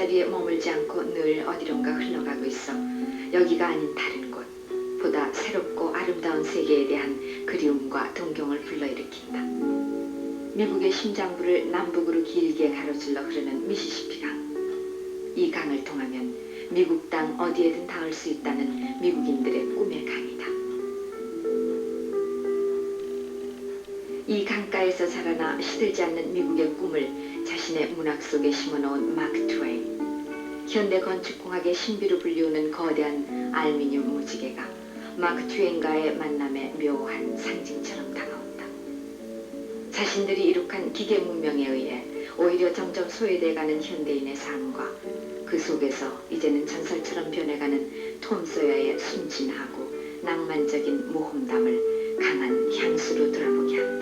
한자리에 머물지 않고 늘 어디론가 흘러가고 있어 여기가 아닌 다른 곳, 보다 새롭고 아름다운 세계에 대한 그리움과 동경을 불러일으킨다. 미국의 심장부를 남북으로 길게 가로질러 흐르는 미시시피 강. 이 강을 통하면 미국 땅 어디에든 닿을 수 있다는 미국인들의 꿈의 강이다. 이 강가에서 자라나 시들지 않는 미국의 꿈을 자신의 문학 속에 심어놓은 마크 트웨인. 현대 건축공학의 신비로 불리우는 거대한 알루미늄 무지개가 마크 트웨인과의 만남의 묘한 상징처럼 다가온다. 자신들이 이룩한 기계 문명에 의해 오히려 점점 소외돼가는 현대인의 삶과 그 속에서 이제는 전설처럼 변해가는 톰 소여의 순진하고 낭만적인 모험담을 강한 향수로 돌아보게 한다.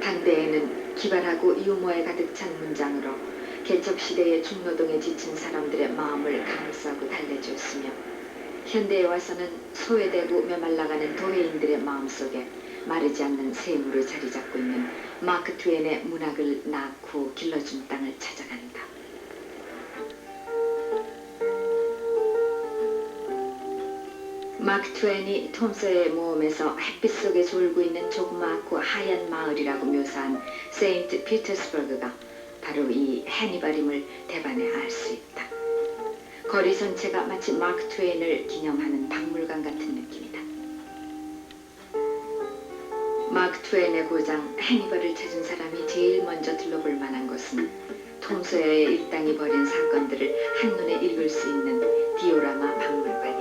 당대에는 기발하고 유머에 가득 찬 문장으로 개척시대의 중노동에 지친 사람들의 마음을 감싸고 달래주었으며 현대에 와서는 소외되고 메말라가는 도회인들의 마음속에 마르지 않는 샘으로 자리 잡고 있는 마크 트웨인의 문학을 낳고 길러준 땅을 찾아간다. 마크 트웨인이 톰 소여의 모험에서 햇빛 속에 졸고 있는 조그맣고 하얀 마을이라고 묘사한 세인트 피터스버그가 바로 이 해니발임을 대반에 알 수 있다. 거리 전체가 마치 마크 트웨인을 기념하는 박물관 같은 느낌이다. 마크 트웨인의 고장 해니발을 찾은 사람이 제일 먼저 둘러볼 만한 곳은 톰 소여의 일당이 벌인 사건들을 한눈에 읽을 수 있는 디오라마 박물관이다.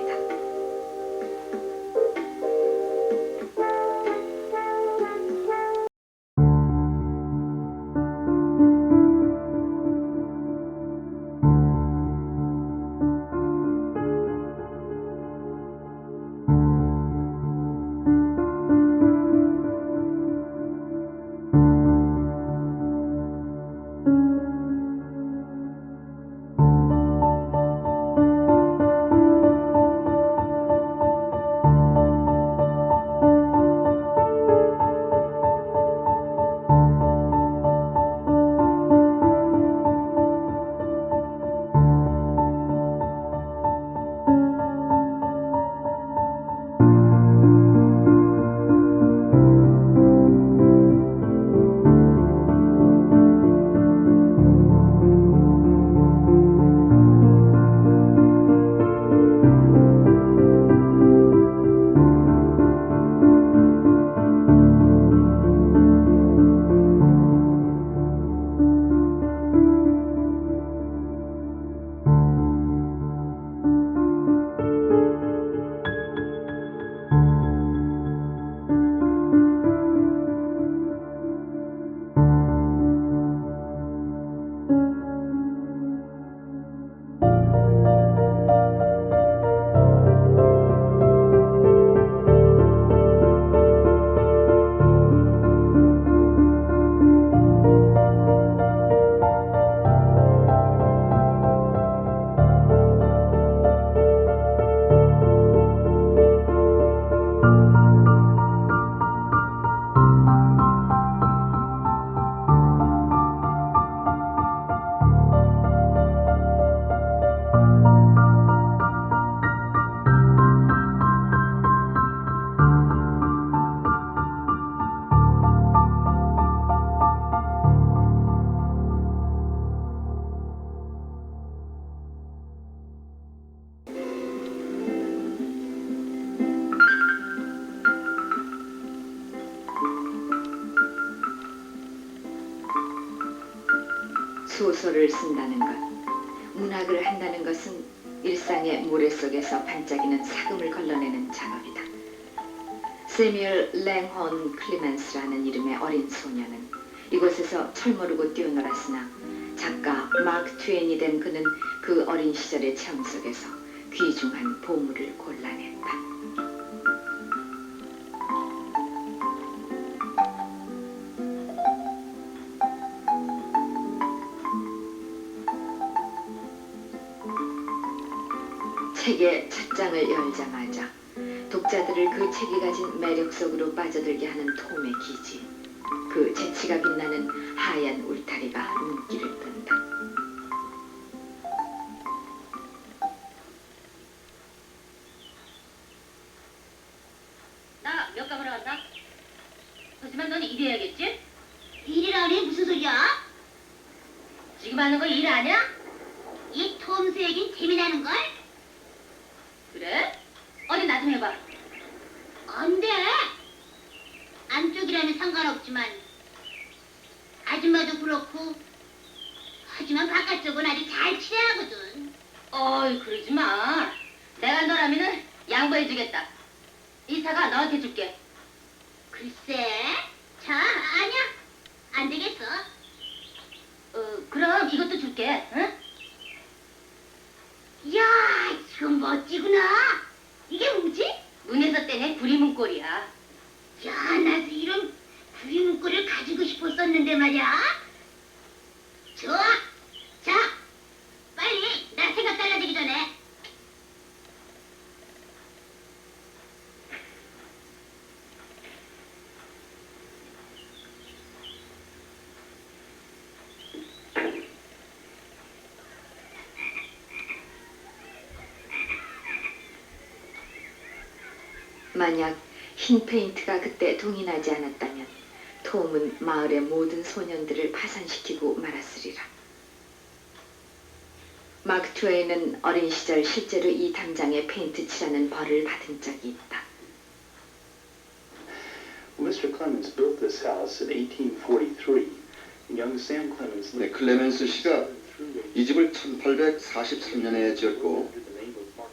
소설을 쓴다는 것, 문학을 한다는 것은 일상의 모래 속에서 반짝이는 사금을 걸러내는 작업이다. 세뮤얼 랭혼 클리멘스라는 이름의 어린 소녀는 이곳에서 철모르고 뛰어놀았으나 작가 마크 트웨인이 된 그는 그 어린 시절의 체험 속에서 귀중한 보물을 골라냈다. 책의 첫 장을 열자마자 독자들을 그 책이 가진 매력 속으로 빠져들게 하는 톰의 기지, 그 재치가 빛나는 하얀 울타리가 눈길을 끈다. 나 몇 감을 왔나? 하지만 넌 일해야겠지? 일이라니 무슨 소리야? 지금 하는 거 일 아냐? 이 톰스 얘긴 재미나는걸? 그래? 어디 나 좀 해봐. 안 돼. 안쪽이라면 상관없지만 아줌마도 그렇고 하지만 바깥쪽은 아주 잘 칠해하거든. 어이 그러지 마. 내가 너라면은 양보해주겠다. 이사가 너한테 줄게. 글쎄. 자, 아니야. 안 되겠어. 그럼 이것도 줄게. 응? 야, 이거 멋지구나. 이게 뭐지? 문에서 떼낸 구리문꼴이야. 야, 나도 이런 구리 문구를 가지고 싶었었는데 말이야. 좋아. 자, 빨리 나 생각 달라지기 전에. 만약 흰 페인트가 그때 동이 나지 않았다면 톰은 마을의 모든 소년들을 파산시키고 말았으리라. 마크 트웨이는 어린 시절 실제로 이 담장에 페인트 칠하는 벌을 받은 적이 있다. Mr. Clemens built this house in 1843. Young Sam Clemens 네, lived 클레멘스 씨가 이 집을 1843년에 지었고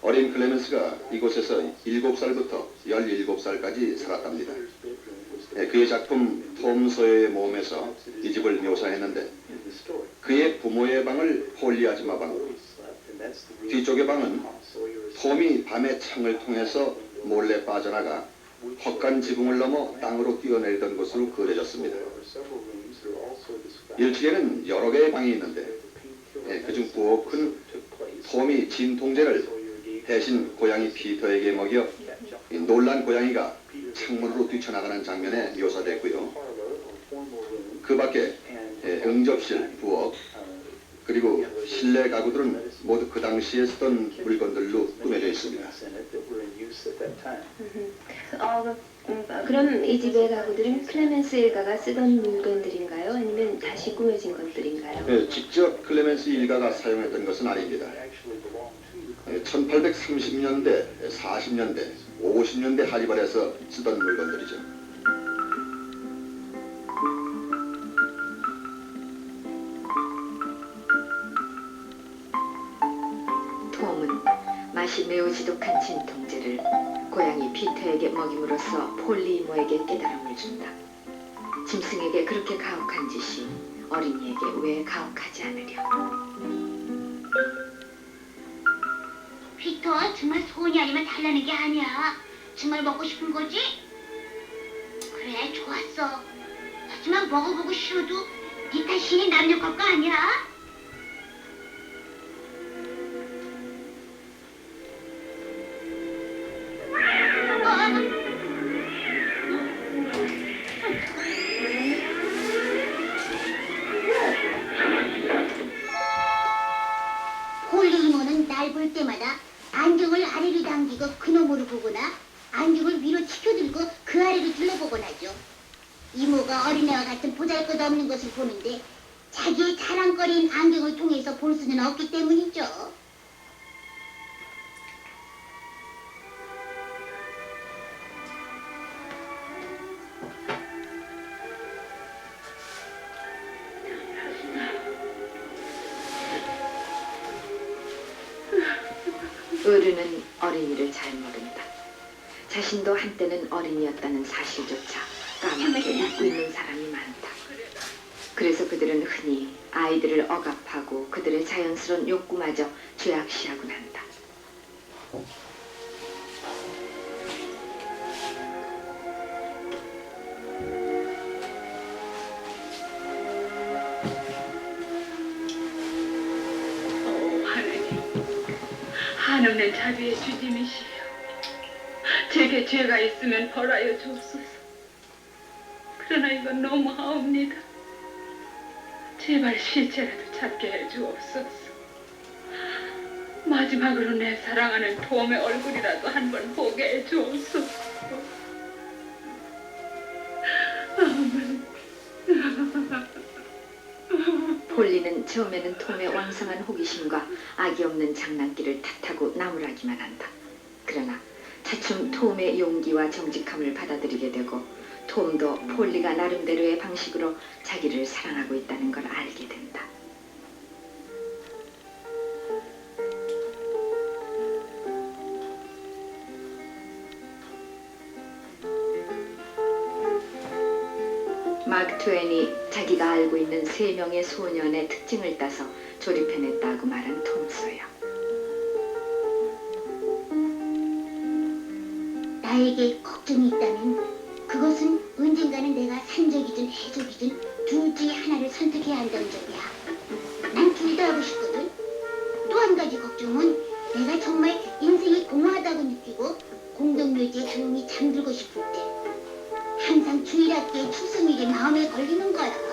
어린 클레멘스가 이곳에서 7살부터 17살까지 살았답니다. 네, 그의 작품 톰 소여의 몸에서 이 집을 묘사했는데 그의 부모의 방을 폴리 아줌마 방, 뒤쪽의 방은 톰이 밤에 창을 통해서 몰래 빠져나가 헛간 지붕을 넘어 땅으로 뛰어내리던 곳으로 그려졌습니다. 1층에는 여러 개의 방이 있는데 그중 부엌은 톰이 진통제를 대신 고양이 피터에게 먹여 놀란 고양이가 창문으로 뛰쳐나가는 장면에 묘사됐고요. 그 밖에 응접실, 부엌, 그리고 실내 가구들은 모두 그 당시에 쓰던 물건들로 꾸며져 있습니다. 그럼 이 집의 가구들은 클레멘스 일가가 쓰던 물건들인가요? 아니면 다시 꾸며진 것들인가요? 직접 클레멘스 일가가 사용했던 것은 아닙니다. 1830년대, 40년대, 50년대 하리발에서 쓰던 물건들이죠. 톰은 맛이 매우 지독한 진통제를 고양이 피터에게 먹임으로써 폴리 이모에게 깨달음을 준다. 짐승에게 그렇게 가혹한 짓이 어린이에게 왜 가혹하지 않으려? 피터, 정말 소원이 아니면 달라는 게 아니야. 정말 먹고 싶은 거지? 그래, 좋았어. 하지만 먹어보고 싫어도 네 탓이 남녀할 거 아니야? 폴리 이모는 날 볼 때마다 안경을 아래로 당기고 그놈으로 보거나 안경을 위로 치켜들고 그 아래로 둘러보곤 하죠. 이모가 어린애와 같은 보잘것없는 것을 보는데 자기의 자랑거리인 안경을 통해서 볼 수는 없기 때문이죠. 어른은 어린이를 잘 모른다. 자신도 한때는 어린이였다는 사실조차 까맣게 잊고 있는 사람이 많다. 그래서 그들은 흔히 아이들을 억압하고 그들의 자연스러운 욕구마저 죄악시하곤 한다. 하나님, 한없는 자비의 주님이시여, 제게 죄가 있으면 벌하여 주옵소서. 그러나 이건 너무하옵니다. 제발 실체라도 찾게 해주옵소서. 마지막으로 내 사랑하는 톰의 얼굴이라도 한번 보게 해주옵소서. 폴리는 처음에는 톰의 왕성한 호기심과 악이 없는 장난기를 탓하고 나무라기만 한다. 그러나 차츰 톰의 용기와 정직함을 받아들이게 되고 톰도 폴리가 나름대로의 방식으로 자기를 사랑하고 있다는 걸 알게 된다. 마크 트웨인이 자기가 알고 있는 3명의 소년의 특징을 따서 조립해냈다고 말한 톰 소여. 나에게 걱정이 있다면 그것은 언젠가는 내가 산적이든 해적이든 둘 중에 하나를 선택해야 한다는 점이야. 난 둘 다 하고 싶거든. 또 한 가지 걱정은 내가 정말 인생이 공허하다고 느끼고 공동묘지에 조용히 잠들고 싶을 때 항상 주일학교의 축성일이 마음에 걸리는 거야.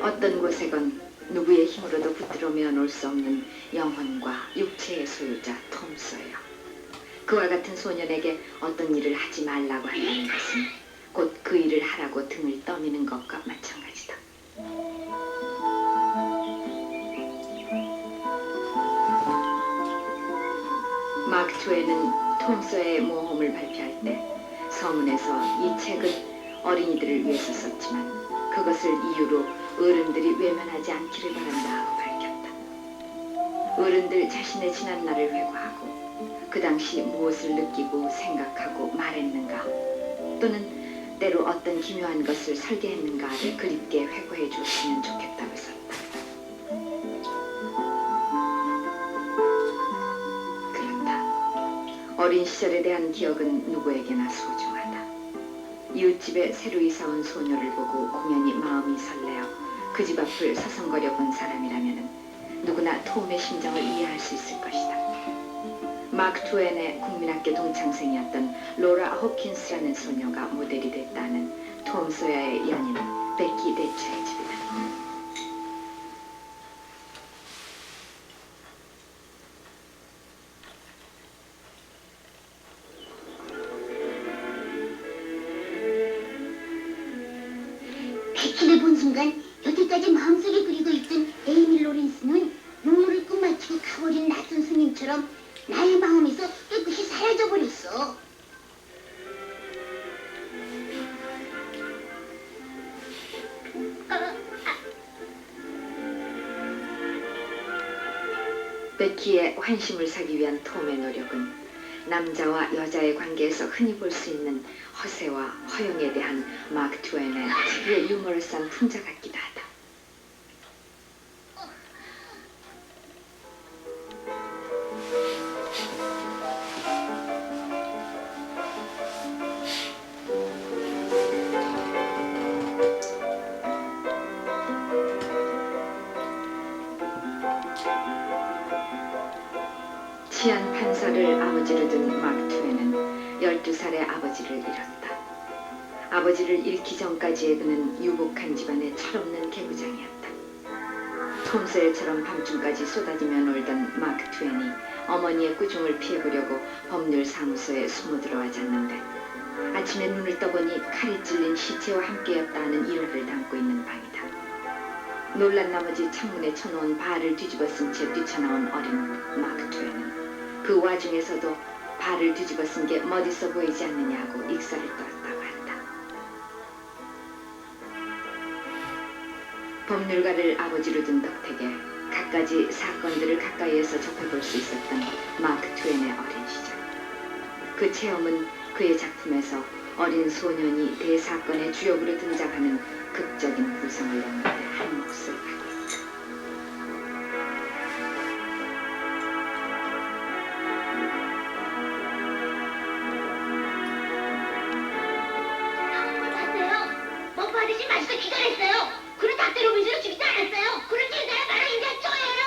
어떤 곳에건 누구의 힘으로도 붙들어 메어놓을 수 없는 영혼과 육체의 소유자 톰 소여. 그와 같은 소년에게 어떤 일을 하지 말라고 한다는 것은 곧 그 일을 하라고 등을 떠미는 것과 마찬가지다. 마크 트웨인은 톰 소여의 모험을 발표할 때 서문에서 이 책은 어린이들을 위해서 썼지만 그것을 이유로 어른들이 외면하지 않기를 바란다 하고 밝혔다. 어른들 자신의 지난 날을 회고하고 그 당시 무엇을 느끼고 생각하고 말했는가 또는 때로 어떤 기묘한 것을 설계했는가를 그립게 회고해 주었으면 좋겠다고 썼다. 그렇다. 어린 시절에 대한 기억은 누구에게나 소중하다. 이웃집에 새로 이사온 소녀를 보고 공연히 마음이 설레어 그 집 앞을 서성거려 본 사람이라면 누구나 톰의 심정을 이해할 수 있을 것이다. 마크 트웨인의 국민학교 동창생이었던 로라 호킨스라는 소녀가 모델이 됐다는 톰 소여의 연인 베키 대처의 집이다. 베키를 본 순간 여태까지 마음속에 그리고 있던 에이미 로렌스는 눈물을 끝마치고 가버린 낯선 손님처럼 나의 마음에서 깨끗이 사라져버렸어. 베키의 환심을 사기 위한 톰의 노력은 남자와 여자의 관계에서 흔히 볼 수 있는 허세와 허영에 대한 마크 트웨인의 특유의 유머러스한 풍자 같기도 하다. 치안 판사를 아버지로 둔 마크 트웨인은 12살의 아버지를 잃었다. 아버지를 잃기 전까지의 그는 유복한 집안의 철없는 개구장이었다. 톰 소여처럼 밤중까지 쏟아지며 놀던 마크 트웨인이 어머니의 꾸중을 피해보려고 법률사무소에 숨어들어와 잤는데 아침에 눈을 떠보니 칼이 찔린 시체와 함께였다는 일화를 담고 있는 방이다. 놀란 나머지 창문에 쳐놓은 발을 뒤집어 쓴 채 뛰쳐나온 어린 마크 트웨인은 그 와중에서도 발을 뒤집어 쓴 게 멋있어 보이지 않느냐고 익사를 떨었다고 한다. 법률가를 아버지로 둔 덕택에 갖가지 사건들을 가까이에서 접해볼 수 있었던 마크 트웨인의 어린 시절. 그 체험은 그의 작품에서 어린 소년이 대사건의 주역으로 등장하는 극적인 구성을 내는 데 한 몫을 하고 못하세요. 뭐 받으신 맛있어 기절했어요. 그는 닥터 로빈스로 죽이지 않았어요. 그는 제자야 바로 인간초예요.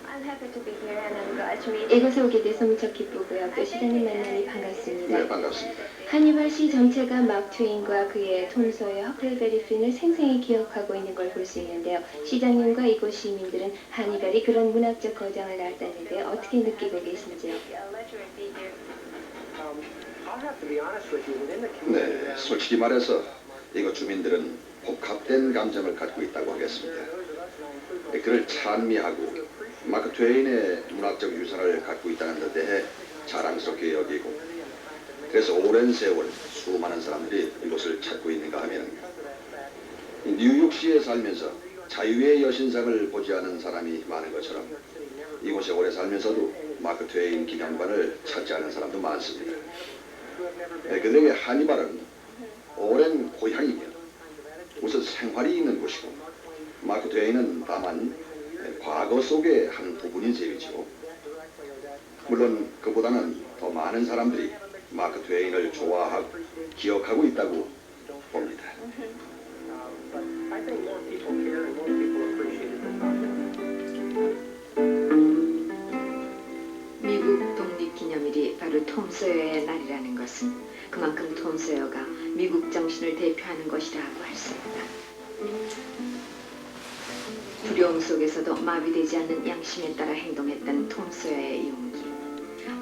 I'm happy to be here and I'm glad to meet you. 이곳에 오게 돼서 무척 기쁘고요. 또 시장님 만나니 반갑습니다. 네, 반갑습니다. 하니발 시 전체가 막 트웨인과 그의 톰 소여, 허클베리 핀을 생생히 기억하고 있는 걸 볼 수 있는데요. 시장님과 이곳 시민들은 하니발이 그런 문학적 거장을 낳았다는 데 어떻게 느끼고 계신지요? 네, 솔직히 말해서 이곳 주민들은 복합된 감정을 갖고 있다고 하겠습니다. 그를 찬미하고 마크 트웨인의 문학적 유산을 갖고 있다는 데 대해 자랑스럽게 여기고, 그래서 오랜 세월 수많은 사람들이 이곳을 찾고 있는가 하면, 뉴욕시에 살면서 자유의 여신상을 보지 않은 사람이 많은 것처럼 이곳에 오래 살면서도 마크 트웨인 기념관을 찾지 않은 사람도 많습니다. 그들에게 하니발은 오랜 고향이며 우선 생활이 있는 곳이고, 마크 트웨인은 다만 과거 속의 한 부분인 셈이죠. 물론 그보다는 더 많은 사람들이 마크 트웨인을 좋아하고 기억하고 있다고 봅니다. 미국 독립기념일이 바로 톰 소여의 날이라는 것은 그만큼 톰 소여가 미국 정신을 대표하는 것이라고 할 수 있다. 두려움 속에서도 마비되지 않는 양심에 따라 행동했던 톰 소여의 용기.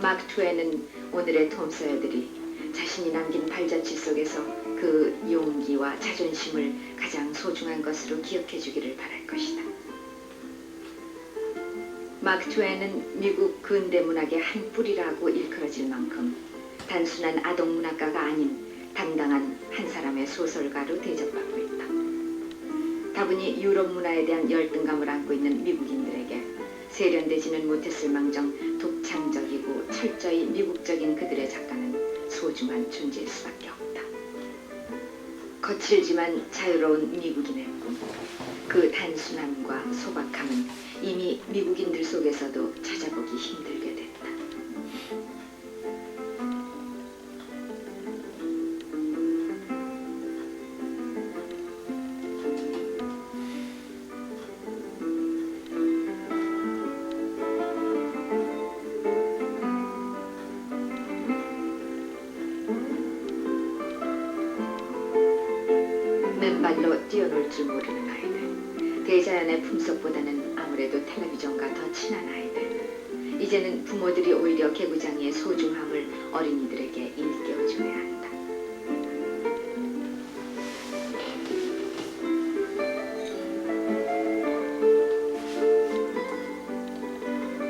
마크 트웨인은 오늘의 톰 소여들이 자신이 남긴 발자취 속에서 그 용기와 자존심을 가장 소중한 것으로 기억해 주기를 바랄 것이다. 마크 트웨인은 미국 근대 문학의 한 뿌리라고 일컬어질 만큼 단순한 아동 문학가가 아닌 당당한 한 사람의 소설가로 대접받고 있다. 다분히 유럽 문화에 대한 열등감을 안고 있는 미국인들에게 세련되지는 못했을 망정 독창적이고 철저히 미국적인 그들의 작가는 소중한 존재일 수밖에 없다. 거칠지만 자유로운 미국인의 꿈, 그 단순함과 소박함은 이미 미국인들 속에서도 찾아보기 힘들게 됐다. 맨발로 뛰어놀 줄 모르는 아이들, 대자연의 품속보다는 아무래도 텔레비전과 더 친한 아이들. 이제는 부모들이 오히려 개구장이의 소중함을 어린이들에게 일깨워줘야 한다.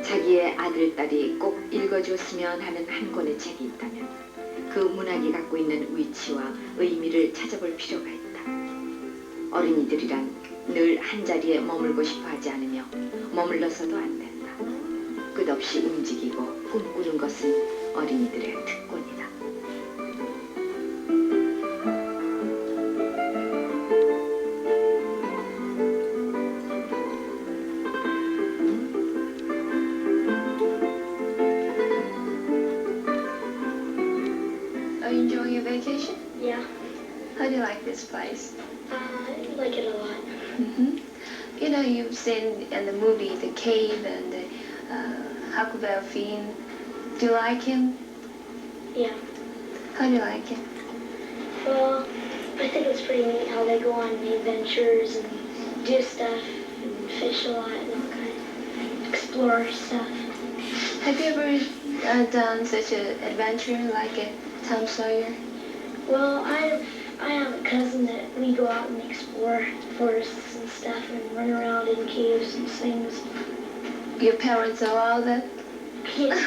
자기의 아들, 딸이 꼭 읽어줬으면 하는 한 권의 책이 있다면 그 문학이 갖고 있는 위치와 의미를 찾아볼 필요가 있다. 어린이들이란 늘 한자리에 머물고 싶어 하지 않으며 머물러서도 안 된다. 끝없이 움직이고 꿈꾸는 것은 어린이들의 특권이다. Are you enjoying your vacation? Yeah, How do you like this place? I like it a lot. You know, you've seen in the movie The Cave and the Huckleberry Finn. Do you like him? Yeah. How do you like him? Well, I think it's pretty neat how they go on adventures and do stuff and fish a lot and all kinds, explore stuff. Have you ever done such an adventure like a Tom Sawyer? Well, I have a cousin that we go out and explore forests and stuff and run around in caves and things. Your parents allow that? Kids.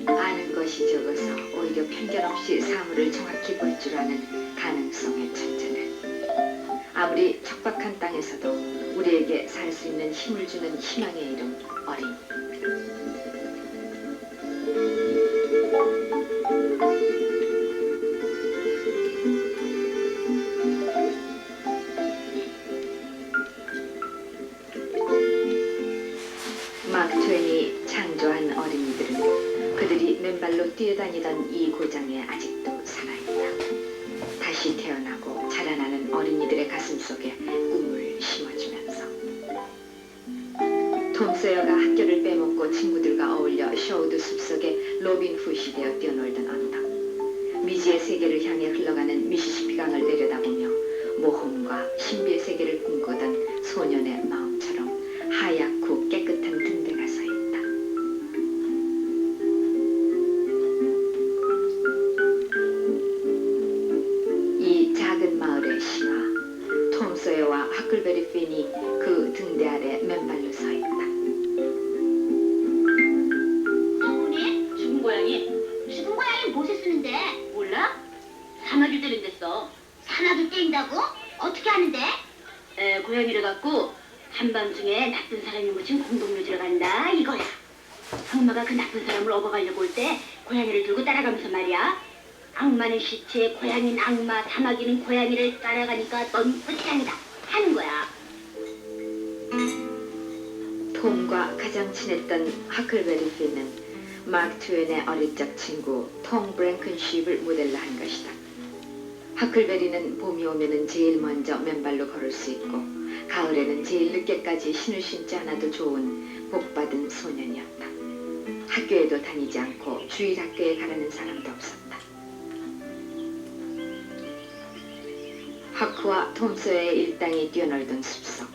아는 것이 적어서 오히려 편견 없이 사물을 정확히 볼 줄 아는 가능성의 천재는 아무리 척박한 땅에서도 우리에게 살 수 있는 힘을 주는 희망의 이름 어린이. 마크 트웨인이 창조한 어린이들은 그들이 맨발로 뛰어다니던 이 고장에 아직도 살아있다. 다시 태어나고 자라나는 어린이들의 가슴 속에 꿈을 심어주면서 톰 소여가 학교를 빼먹고 친구들과 어울려 셔우드 숲속에 로빈 훗이 되어 뛰어놀던 언덕, 미지의 세계를 향해 흘러가는 미시시피 강을 내려다보며 모험과 신비의 세계를 꿈꾸던 소년의 마음처럼 하얗고 깨끗한 등대가 서 있다. 이 작은 마을의 신화, 톰 소여와 허클베리 핀이 그 등대 아래 맨발로 서 있다. 성훈이? 죽은 고양이? 죽은 고양이 못에 쓰는데 몰라? 사마귀 때린댔어. 사마귀 때린다고? 어떻게 하는데? 고양이를 갖고 한밤중에 나쁜 사람이 묻힌 공동묘지로 간다 이거야. 엄마가 그 나쁜 사람을 업어가려고 올 때 고양이를 들고 따라가면서 말이야. 악마는 시체, 고양이는 악마, 사마귀는 고양이를 따라가니까 넌 끝장이다 하는 거야. 톰과 가장 친했던 허클베리 핀은 마크 트웨인의 어릴 적 친구 톰 브랭큰쉽을 모델로 한 것이다. 허클베리는 봄이 오면은 제일 먼저 맨발로 걸을 수 있고 가을에는 제일 늦게까지 신을 신지 않아도 좋은 복받은 소년이었다. 학교에도 다니지 않고 주일 학교에 가라는 사람도 없었다. 허크와 톰 소여의 일당이 뛰어놀던 숲속,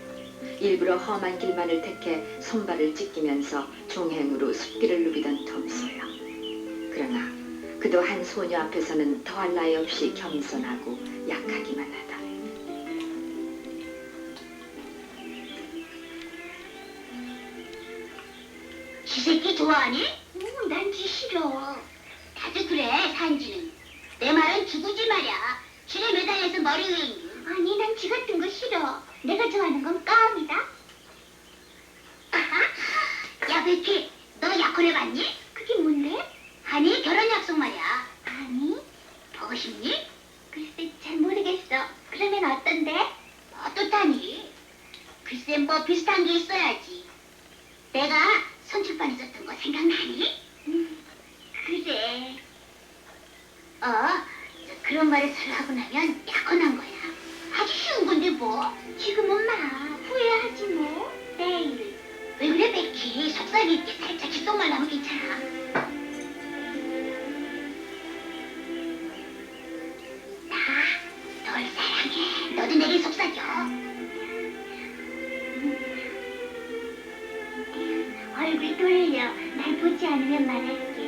일부러 험한 길만을 택해 손발을 찢기면서 종행으로 숲길을 누비던 톰 소여. 그러나 그도 한 소녀 앞에서는 더할 나위 없이 겸손하고 약하기만 하다. 지 새끼 좋아하니? 난 지 싫어. 다들 그래, 산지는. 내 말은 죽으지 말이야. 줄에 매달려서 머리 윙. 아니, 난 지 같은 거 싫어. 내가 좋아하는 건 껌이다. 야, 베키, 너 약혼 해봤니? 그게 뭔데? 아니, 결혼 약속 말이야. 아니, 보고 싶니? 글쎄, 잘 모르겠어. 그러면 어떤데? 어떻다니? 글쎄, 뭐 비슷한 게 있어야지. 내가 선출반에 있었던 거 생각나니? 그래. 그런 말을 서로 하고 나면 약혼한 거야. 아주 쉬운 건데 뭐. 지금은 마. 후회하지 뭐. 내일. 왜 그래, 베키? 속삭일 때 살짝 귓속말 나면 괜찮아. 나 널 사랑해. 너도 내게 속삭여. 얼굴 돌려. 날 보지 않으면 말할게.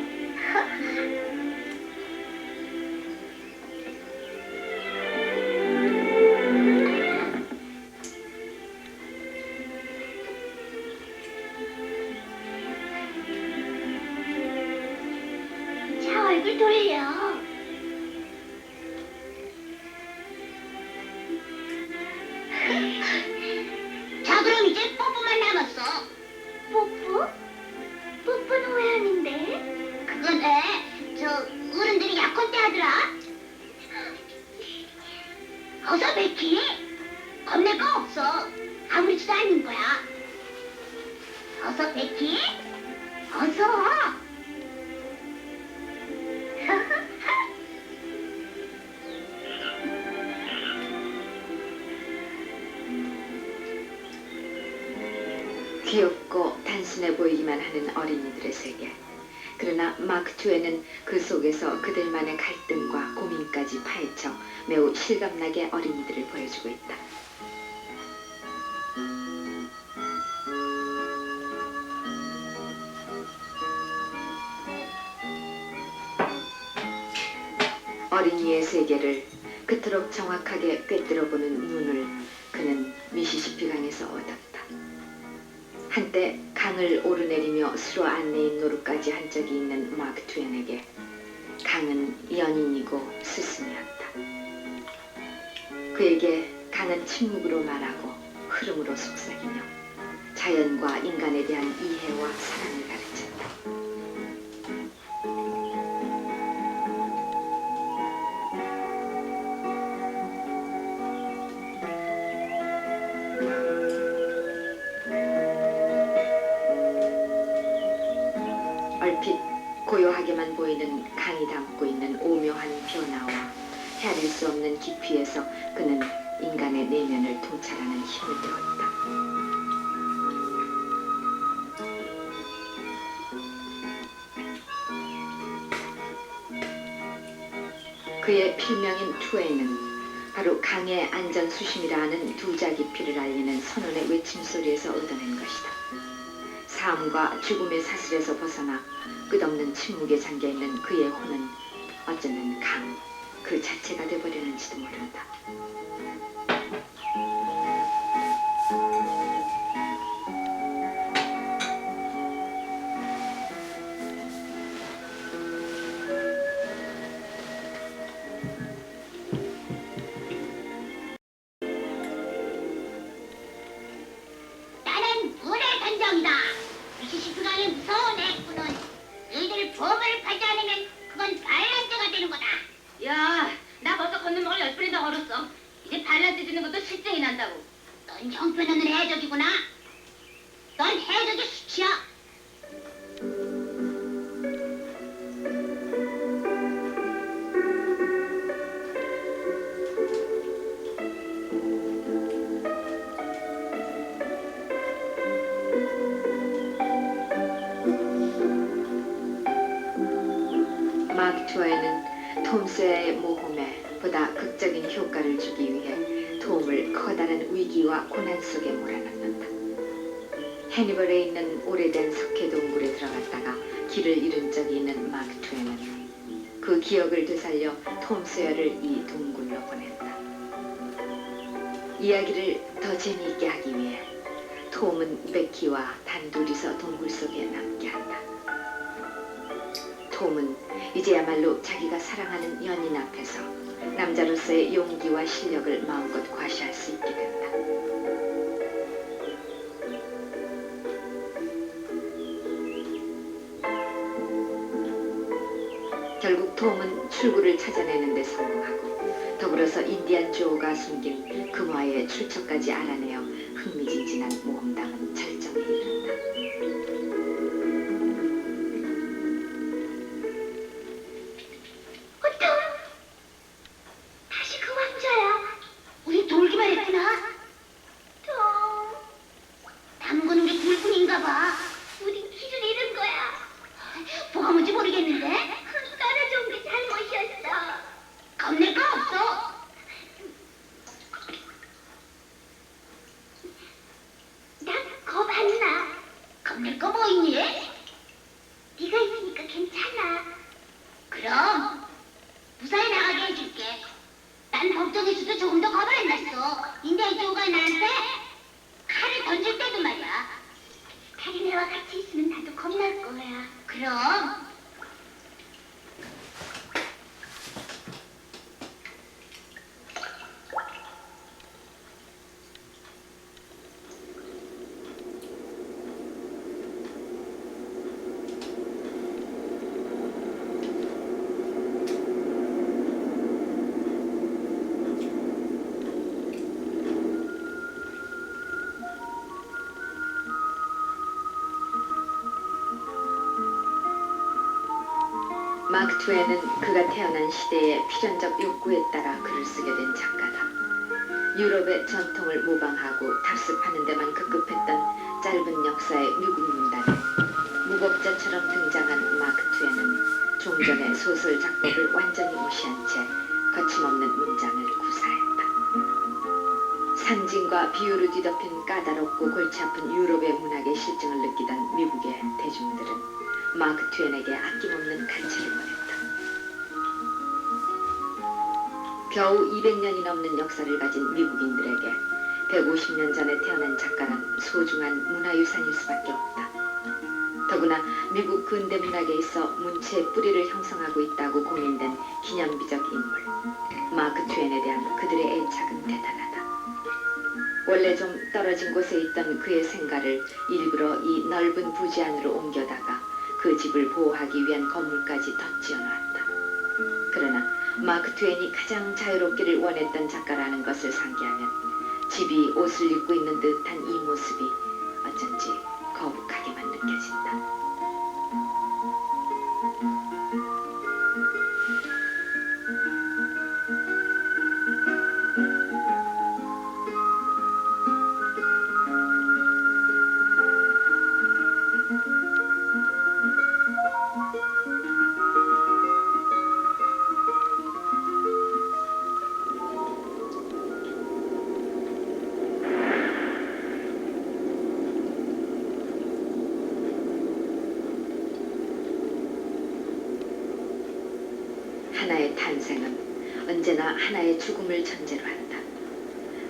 자, 얼굴 돌려. 자, 그럼 이제 뽀뽀만 남았어. 뽀뽀? 뽀뽀는 왜 하는데? 그건 저 어른들이 약혼 때 하더라. 어서 베키. 겁낼 거 없어. 아무렇지도 않은 거야. 어서 베키. 어서. 귀엽고 단순해 보이기만 하는 어린이들의 세계. 그러나 마크 트웨인은 그 속에서 그들만의 갈등과 고민까지 파헤쳐 매우 실감나게 어린이들을 보여주고 있다. 어린이의 세계를 그토록 정확하게 꿰뚫어보는 눈을 그는 미시시피 강에서 얻었다. 한때 강을 오르내리며 수로 안내인 노릇까지 한 적이 있는 마크 트웬에게 강은 연인이고 스승이었다. 그에게 강은 침묵으로 말하고 흐름으로 속삭이며 자연과 인간에 대한 이해와 사랑을 가르쳤다. 얼핏 고요하게만 보이는 강이 담고 있는 오묘한 변화와 헤아릴 수 없는 깊이에서 그는 인간의 내면을 통찰하는 힘을 배웠다. 그의 필명인 투에는 바로 강의 안전수심이라 하는 두자 깊이를 알리는 선원의 외침소리에서 얻어낸 것이다. 삶과 죽음의 사슬에서 벗어나 끝없는 침묵에 잠겨있는 그의 혼은 어쩌면 강 그 자체가 되어버리는지도 모른다. 나는 물의 선정이다. 미시시피 강의 무서운 애꾸는 너희들 보험을 받지 않으면 그건 반란죄가 되는 거다. 야, 나 벌써 건너먹을 10분이 더 걸었어. 이제 발란스 주는 것도 실증이 난다고. 넌 형편없는 해적이구나. 넌 해적의 수치야. 마크 트웨이는 톰 소여의 모험에 보다 극적인 효과를 주기 위해 톰을 커다란 위기와 고난 속에 몰아넣는다. 해니벌에 있는 오래된 석회 동굴에 들어갔다가 길을 잃은 적이 있는 마크 트웨이는 그 기억을 되살려 톰 소여를 이 동굴로 보낸다. 이야기를 더 재미있게 하기 위해 톰은 베키와 단둘이서 동굴 속에 남게 한다. 톰은 이제야말로 자기가 사랑하는 연인 앞에서 남자로서의 용기와 실력을 마음껏 과시할 수 있게 된다. 결국 톰은 출구를 찾아내는 데 성공하고 더불어서 인디안 조가 숨긴 금화의 출처까지 알아내어 흥미진진한 모험담은 절정에 이른다. 다시 그 왕자야. 우리 돌기만 했구나. 톰. 담그는 게 불뿐인가 봐. 우린 길을 잃은 거야. 뭐가 뭔지 모르겠는데? 따라준 게 잘못이었어. 겁낼 거 없어. 난 겁 안 나. 겁낼 거 뭐 있니? 네가 있으니까 괜찮아. 그럼 무사히 나가게 해줄게. 난 걱정했어도 조금 더 겁을 안 났어. 인디안 조가 나한테 칼을 던질 때도 말이야. 카리네와 같이 있으면 나도 겁날 거야. 그럼. 마크 트웨이는 그가 태어난 시대의 필연적 욕구에 따라 글을 쓰게 된 작가다. 유럽의 전통을 모방하고 답습하는 데만 급급했던 짧은 역사의 미국 문단에 무법자처럼 등장한 마크 트웨이는 종전의 소설 작법을 완전히 무시한 채 거침없는 문장을 구사했다. 상징과 비유를 뒤덮인 까다롭고 골치 아픈 유럽의 문학의 실증을 느끼던 미국의 대중들은 마크 트웨이에게 아낌없는 간치를 보냈다. 겨우 200년이 넘는 역사를 가진 미국인들에게 150년 전에 태어난 작가란 소중한 문화유산일 수밖에 없다. 더구나 미국 근대 문학에 있어 문체의 뿌리를 형성하고 있다고 공인된 기념비적 인물 마크 트웨인에 대한 그들의 애착은 대단하다. 원래 좀 떨어진 곳에 있던 그의 생가를 일부러 이 넓은 부지 안으로 옮겨다가 그 집을 보호하기 위한 건물까지 덧지어놨다. 그러나 마크 트웨인이 가장 자유롭기를 원했던 작가라는 것을 상기하면 집이 옷을 입고 있는 듯한 이 모습이 어쩐지 거북하게만 느껴진다. 하나의 탄생은 언제나 하나의 죽음을 전제로 한다.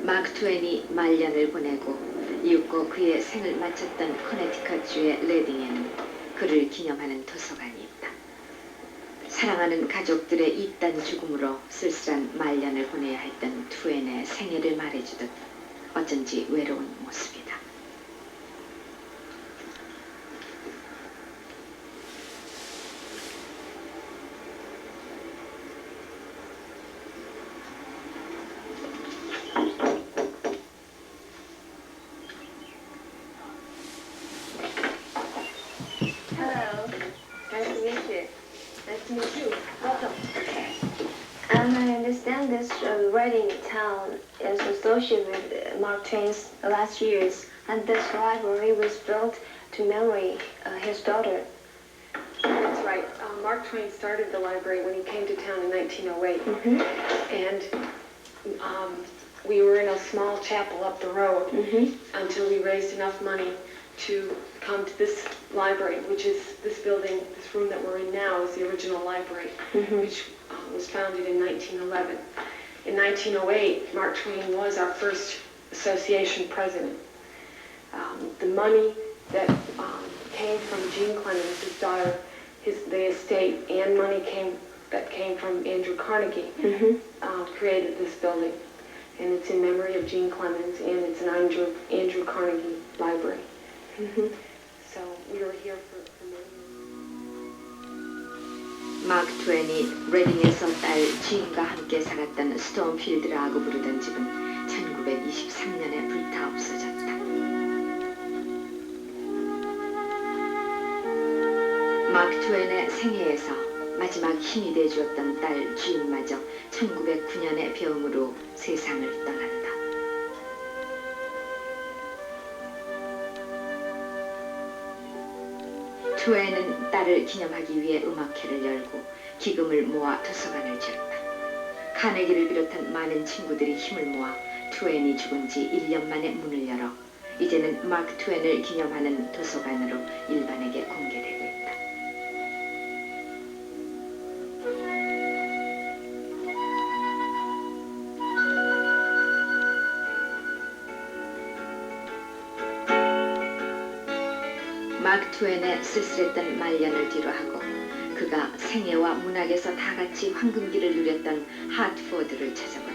마크 트웨인이 말년을 보내고 이윽고 그의 생을 마쳤던 커네티컷주의 레딩에는 그를 기념하는 도서관이 있다. 사랑하는 가족들의 잇단 죽음으로 쓸쓸한 말년을 보내야 했던 트웨인의 생애를 말해주듯 어쩐지 외로운 모습이다. Hello. Nice to meet you. Nice to meet you. Welcome. I understand this writing town is associated with Mark Twain's last years, and this library was built to memory his daughter. That's right. Mark Twain started the library when he came to town in 1908. Mm-hmm. And we were in a small chapel up the road until we raised enough money to come to this library, which is this building, this room that we're in now is the original library, which was founded in 1911. In 1908, Mark Twain was our first association president. The money that came from Jean Clemens, his daughter, the estate, and money that came from Andrew Carnegie, created this building. And it's in memory of Jean Clemens, and it's an Andrew Carnegie library. So we were here for many years. 마크 트웨인이 레딩에서 딸 진과 함께 살았던 스톤필드라고 부르던 집은 1923년에 불타 없어졌다. 마크 트웨인의 생애에서 마지막 힘이 돼주었던 딸 진마저 1909년의 병으로 세상을 떠난다. 트웨인은 딸을 기념하기 위해 음악회를 열고 기금을 모아 도서관을 지었다. 카네기를 비롯한 많은 친구들이 힘을 모아 트웨인이 죽은 지 1년 만에 문을 열어 이제는 마크 트웨인을 기념하는 도서관으로 일반에게 공개되고 있다. 마크 트웨인의 쓸쓸했던 말년을 뒤로하고 그가 생애와 문학에서 다같이 황금기를 누렸던 하트포드를 찾아봤다.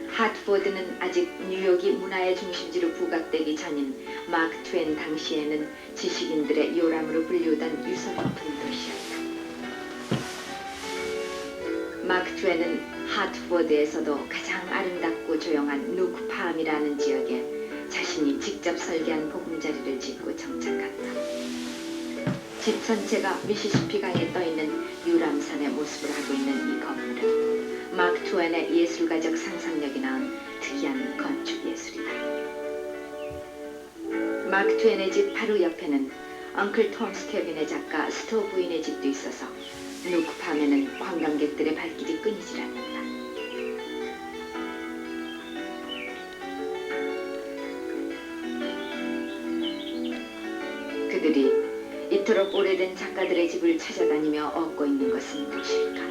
하트포드는 아직 뉴욕이 문화의 중심지로 부각되기 전인 마크 트웨인 당시에는 지식인들의 요람으로 불리우던 유서 높은 도시였다. 마크 트웨인은 하트포드에서도 가장 아름답고 조용한 누크팜이라는 지역에 자신이 직접 설계한 보금자리를 짓고 정착한다. 집 전체가 미시시피 강에 떠있는 유람선의 모습을 하고 있는 이 건물은 마크 트웨인의 예술가적 상상력이 낳은 특이한 건축 예술이다. 마크 트웨인의 집 바로 옆에는 엉클 톰 스테빈의 작가 스토 부인의 집도 있어서 누크팜에는 관광객들의 발길이 끊이질 않는다. 그들이 이토록 오래된 작가들의 집을 찾아다니며 얻고 있는 것은 무엇일까?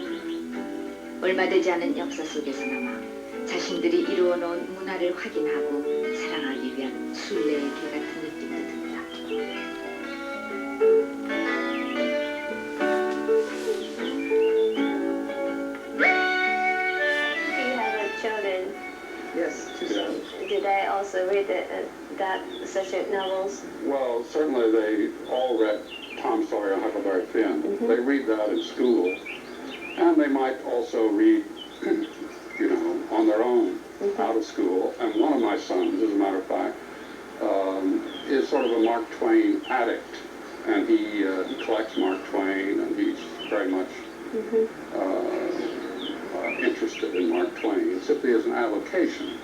얼마 되지 않은 역사 속에서나마 자신들이 이루어놓은 문화를 확인하고 사랑하기 위한 순례의 길 같은 느낌도 듭니다. Do you have children? Yes, two sons. Do they also read that such novels? Well, certainly they all read Tom Sawyer and Huckleberry Finn. They read that in school. And they might also read, you know, on their own out of school. And one of my sons, as a matter of fact, is sort of a Mark Twain addict. And he collects Mark Twain, and he's very much interested in Mark Twain, simply as an avocation.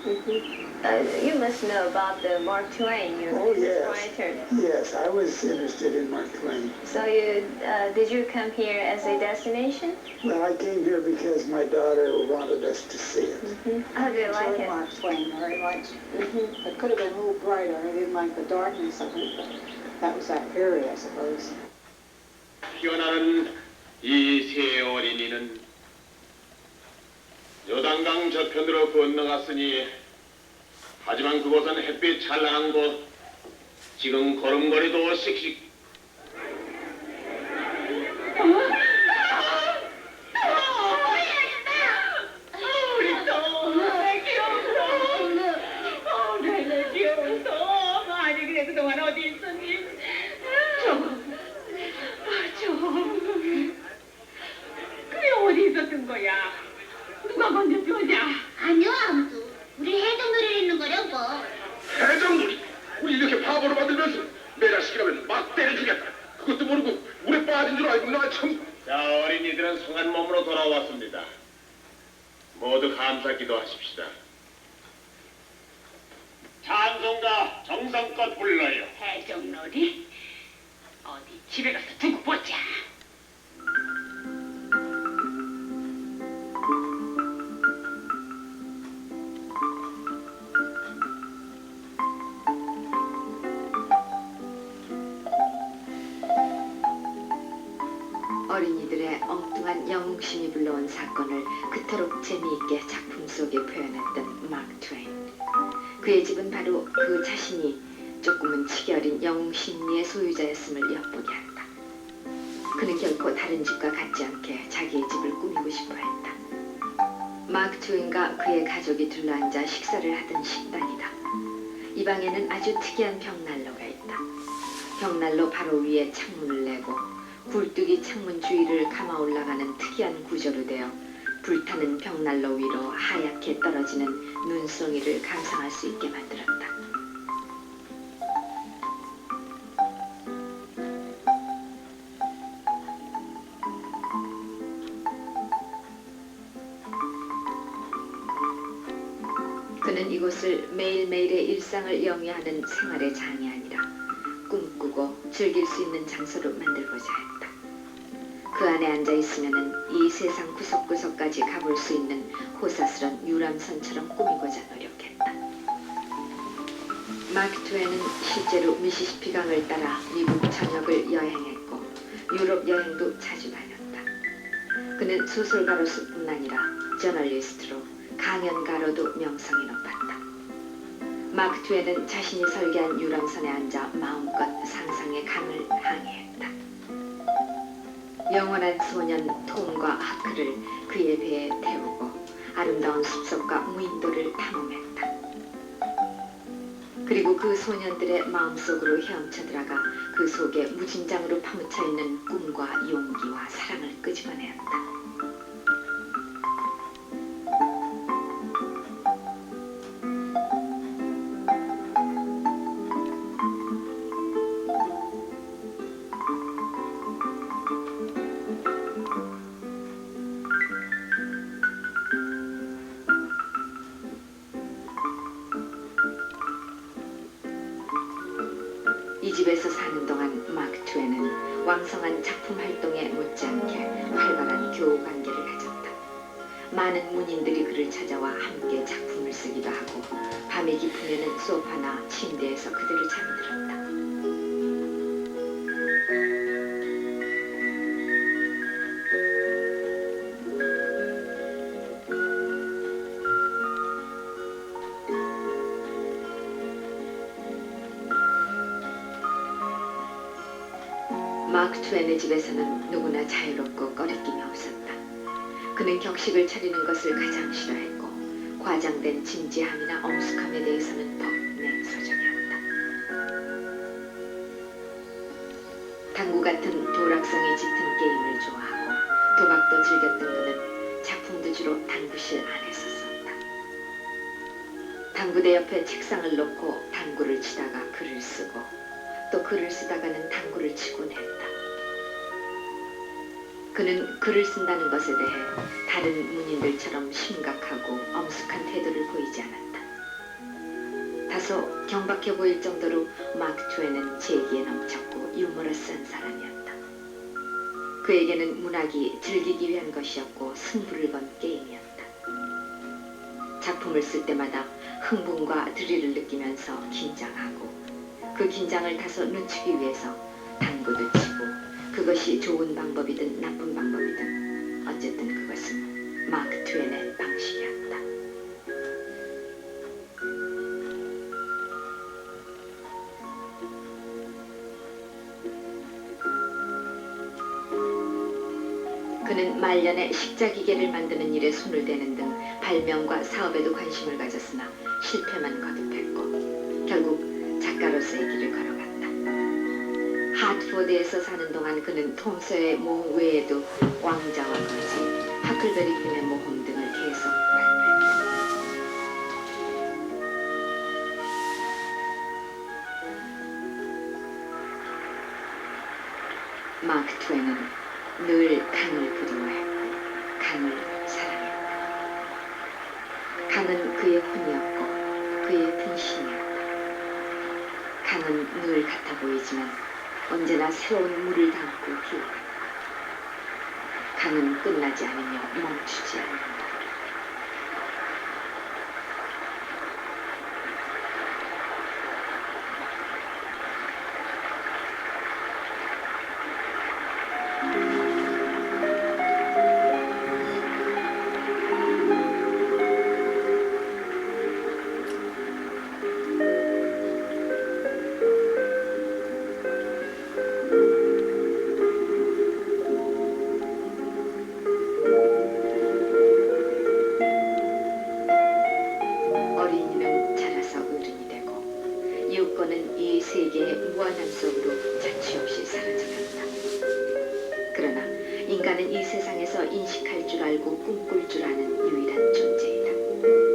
You must know about the Mark Twain, your writer. Yes, I was interested in Mark Twain. So you did you come here as a destination? Well, I came here because my daughter wanted us to see it. How do you like it? Mark Twain very much. It could have been a little brighter. I didn't like the darkness of it, but that was that period, I suppose. 피어나는 이 세 어린이는 요단강 저편으로 건너갔으니 하지만 그곳은 햇빛 찬란한 곳 지금 걸음걸이도 씩씩 우리 또 귀여워. 내내 귀여워서 많이 그래 그동안 어디 있었니? 그게 어디 있었던 거야? 누가 건져주자. 아니요, 아무도. 우리 해동놀이를 있는 거려고. 해적놀이 우리 이렇게 바보로 만들면서 내 자식이라면 막 때려 주겠다. 그것도 모르고 물에 빠진 줄 알고 나 참. 자, 어린이들은 성한 몸으로 돌아왔습니다. 모두 감사 기도하십시다. 찬송가 정성껏 불러요. 해적놀이? 어디 집에 가서 두고 보자. 어린이들의 엉뚱한 영웅심이 불러온 사건을 그토록 재미있게 작품 속에 표현했던 마크 트웨인. 그의 집은 바로 그 자신이 조금은 치기 어린 영웅심리의 소유자였음을 엿보게 한다. 그는 결코 다른 집과 같지 않게 자기의 집을 꾸미고 싶어 했다. 마크 트웨인과 그의 가족이 둘러앉아 식사를 하던 식당이다. 이 방에는 아주 특이한 벽난로가 있다. 벽난로 바로 위에 창문을 내고 굴뚝이 창문 주위를 감아 올라가는 특이한 구조로 되어 불타는 벽난로 위로 하얗게 떨어지는 눈송이를 감상할 수 있게 만들었다. 그는 이곳을 매일매일의 일상을 영위하는 생활의 장이 아니라 꿈꾸고 즐길 수 있는 장소로 만들고자 했다. 그 안에 앉아있으면 이 세상 구석구석까지 가볼 수 있는 호사스런 유람선처럼 꾸미고자 노력했다. 마크 트웨인은 실제로 미시시피 강을 따라 미국 전역을 여행했고 유럽 여행도 자주 다녔다. 그는 소설가로서뿐 아니라 저널리스트로 강연가로도 명성이 높았다. 마크 트웨인은 자신이 설계한 유람선에 앉아 마음껏 상상의 강을 항해했다. 영원한 소년 톰과 하크를 그의 배에 태우고 아름다운 숲속과 무인도를 탐험했다. 그리고 그 소년들의 마음속으로 헤엄쳐 들어가 그 속에 무진장으로 파묻혀 있는 꿈과 용기와 사랑을 끄집어내었다. 이 집에서 사는 동안 마크 트웨인은 왕성한 작품 활동에 못지않게 활발한 교우 관계를 가졌다. 많은 문인들이 그를 찾아와 함께 작품을 쓰기도 하고 밤이 깊으면 소파나 침대에서 그대로 잠이 들었다. 마크 트웨인의 집에서는 누구나 자유롭고 꺼리낌이 없었다. 그는 격식을 차리는 것을 가장 싫어했고 과장된 진지함이나 엄숙함에 대해서는 더 냉소적이었다. 당구 같은 도락성이 짙은 게임을 좋아하고 도박도 즐겼던 그는 작품도 주로 당구실 안에서 썼다. 당구대 옆에 책상을 놓고 당구를 치다가 글을 쓰고 또 글을 쓰다가는 당구를 치곤 했다. 그는 글을 쓴다는 것에 대해 다른 문인들처럼 심각하고 엄숙한 태도를 보이지 않았다. 다소 경박해 보일 정도로 마크 트웨인은 재기에 넘쳤고 유머러스한 사람이었다. 그에게는 문학이 즐기기 위한 것이었고 승부를 건 게임이었다. 작품을 쓸 때마다 흥분과 드릴을 느끼면서 긴장하고 그 긴장을 다소 늦추기 위해서 당구도 치고 그것이 좋은 방법이든 나쁜 방법이든 어쨌든 그것은 마크 트웨인의 방식이었다. 그는 말년에 식자기계를 만드는 일에 손을 대는 등 발명과 사업에도 관심을 가졌으나 실패만 거듭했고 결국 작가로서의 길을 걸어갔다. 하트포드에서 사는 동안 그는 톰 소여의 모험 외에도 왕자와 거지, 하클베리 핀의 모험 등을 계속 발표했다. 마크 트웨인은 늘 강을 그리워했고 강을 사랑했다. 강은 그의 혼이었고 그의 분신이었다. 강은 늘 같아 보이지만 언제나 새로운 물을 담고 기울었다. 강은 끝나지 않으며 멈추지 않는다. 어린이는 자라서 어른이 되고 유권은 이 세계의 무한함 속으로 자취 없이 사라져간다. 그러나 인간은 이 세상에서 인식할 줄 알고 꿈꿀 줄 아는 유일한 존재이다.